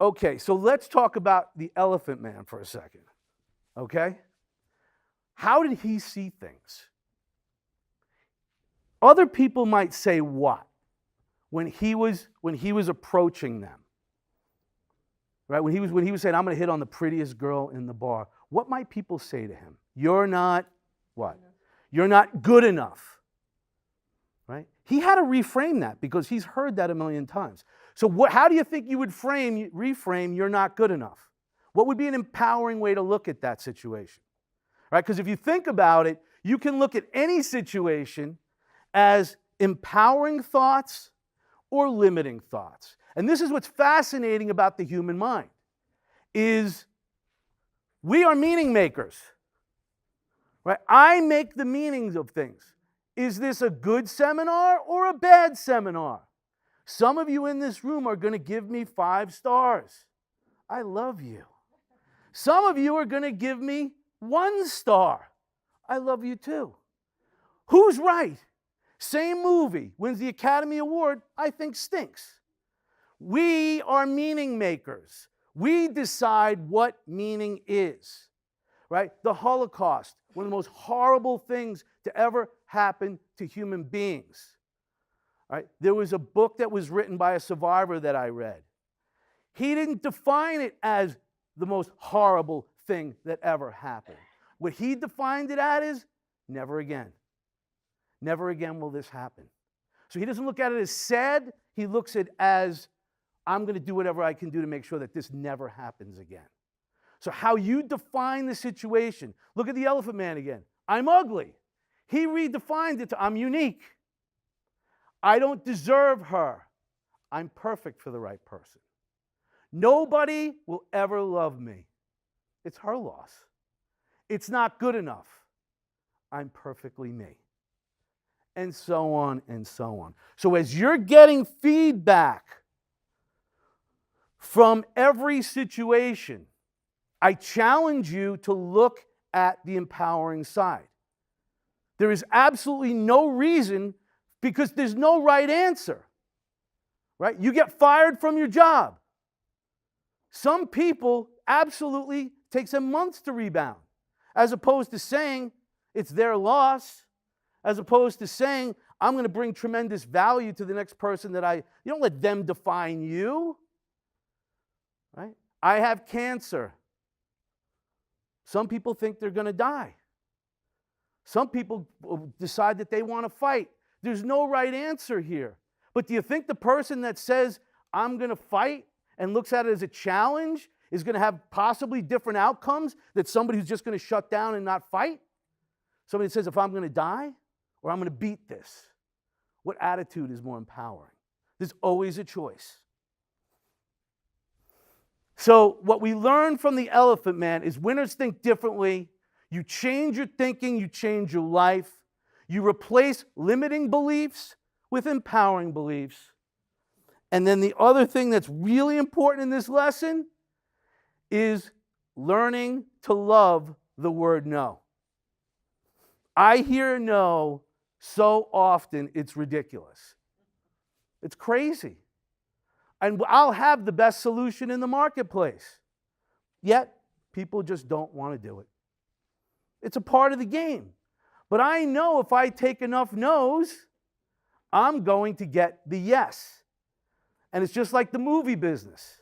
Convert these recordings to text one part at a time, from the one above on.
Okay, so let's talk about the Elephant Man for a second. Okay? How did he see things? Other people might say what when he was approaching them? Right? When he was saying, I'm going to hit on the prettiest girl in the bar. What might people say to him? You're not what? You're not good enough. Right? He had to reframe that because he's heard that a million times. So how do you think you would reframe you're not good enough? What would be an empowering way to look at that situation? Right? Because if you think about it, you can look at any situation as empowering thoughts or limiting thoughts. And this is what's fascinating about the human mind, is we are meaning makers. Right? I make the meanings of things. Is this a good seminar or a bad seminar? Some of you in this room are going to give me 5 stars. I love you. Some of you are going to give me 1 star. I love you too. Who's right? Same movie, wins the Academy Award, I think stinks. We are meaning makers. We decide what meaning is. Right? The Holocaust, one of the most horrible things to ever happen to human beings. Right? There was a book that was written by a survivor that I read. He didn't define it as the most horrible thing that ever happened. What he defined it as never again. Never again will this happen. So he doesn't look at it as sad. He looks at it as, I'm going to do whatever I can do to make sure that this never happens again. So how you define the situation. Look at the Elephant Man again. I'm ugly. He redefined it to, I'm unique. I don't deserve her. I'm perfect for the right person. Nobody will ever love me. It's her loss. It's not good enough. I'm perfectly me. And so on and so on. So as you're getting feedback from every situation, I challenge you to look at the empowering side. There is absolutely no reason, because there's no right answer. Right? You get fired from your job. Some people absolutely takes them months to rebound, as opposed to saying it's their loss, as opposed to saying I'm going to bring tremendous value to the next person that you don't let them define you. Right? I have cancer. Some people think they're going to die. Some people decide that they want to fight. There's no right answer here. But do you think the person that says, I'm going to fight, and looks at it as a challenge is going to have possibly different outcomes than somebody who's just going to shut down and not fight? Somebody that says, if I'm going to die or I'm going to beat this, what attitude is more empowering? There's always a choice. So what we learn from the Elephant Man is winners think differently. You change your thinking, you change your life. You replace limiting beliefs with empowering beliefs. And then the other thing that's really important in this lesson is learning to love the word no. I hear no so often it's ridiculous. It's crazy. And I'll have the best solution in the marketplace. Yet, people just don't want to do it. It's a part of the game. But I know if I take enough no's, I'm going to get the yes. And it's just like the movie business.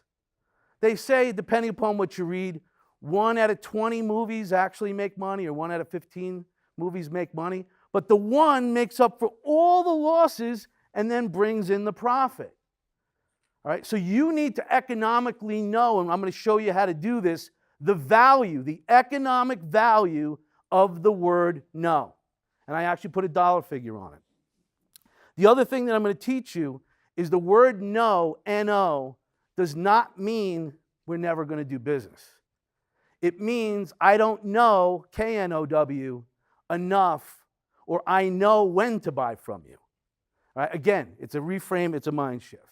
They say, depending upon what you read, 1 out of 20 movies actually make money, or 1 out of 15 movies make money. But the one makes up for all the losses and then brings in the profit. All right, so you need to economically know, and I'm going to show you how to do this, the value, the economic value of the word no. And I actually put a dollar figure on it. The other thing that I'm going to teach you is the word no, N-O, does not mean we're never going to do business. It means I don't know, K-N-O-W, enough, or I know when to buy from you. All right? Again, it's a reframe, it's a mind shift.